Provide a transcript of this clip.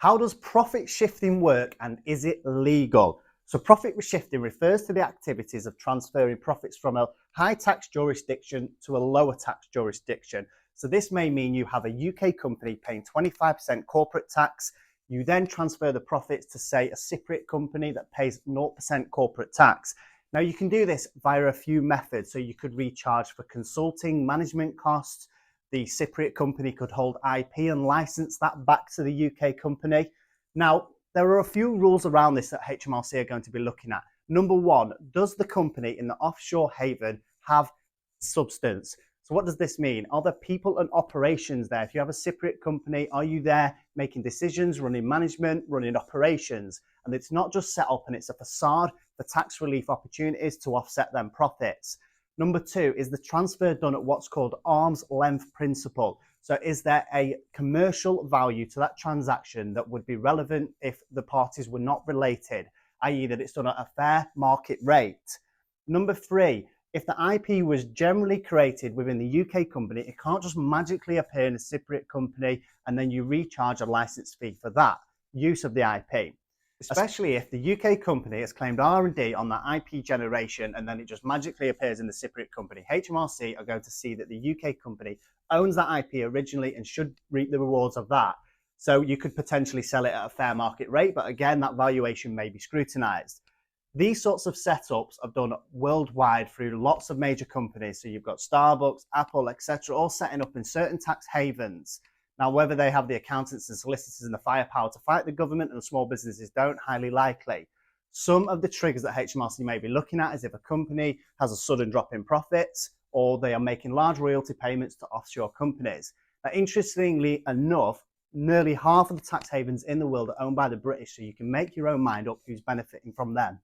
How does profit shifting work and is it legal? So profit shifting refers to the activities of transferring profits from a high tax jurisdiction to a lower tax jurisdiction. So this may mean you have a UK company paying 25% corporate tax. You then transfer the profits to, say, a Cypriot company that pays 0% corporate tax. Now you can do this via a few methods. So you could recharge for consulting, management costs. The Cypriot company could hold IP and license that back to the UK company. Now, there are a few rules around this that HMRC are going to be looking at. Number one, does the company in the offshore haven have substance? So what does this mean? Are there people and operations there? If you have a Cypriot company, are you there making decisions, running management, running operations? And it's not just set up and it's a facade for tax relief opportunities to offset them profits. Number two, is the transfer done at what's called arm's length principle? So is there a commercial value to that transaction that would be relevant if the parties were not related, i.e. that it's done at a fair market rate? Number three, if the IP was generally created within the UK company, it can't just magically appear in a Cypriot company and then you recharge a license fee for that use of the IP. Especially if the UK company has claimed R&D on that IP generation and then it just magically appears in the Cypriot company. HMRC are going to see that the UK company owns that IP originally and should reap the rewards of that. So you could potentially sell it at a fair market rate, but again, that valuation may be scrutinized. These sorts of setups are done worldwide through lots of major companies. So you've got Starbucks, Apple, etc., all setting up in certain tax havens. Now, whether they have the accountants and solicitors and the firepower to fight the government and the small businesses don't, highly likely. Some of the triggers that HMRC may be looking at is if a company has a sudden drop in profits or they are making large royalty payments to offshore companies. Now, interestingly enough, nearly half of the tax havens in the world are owned by the British, so you can make your own mind up who's benefiting from them.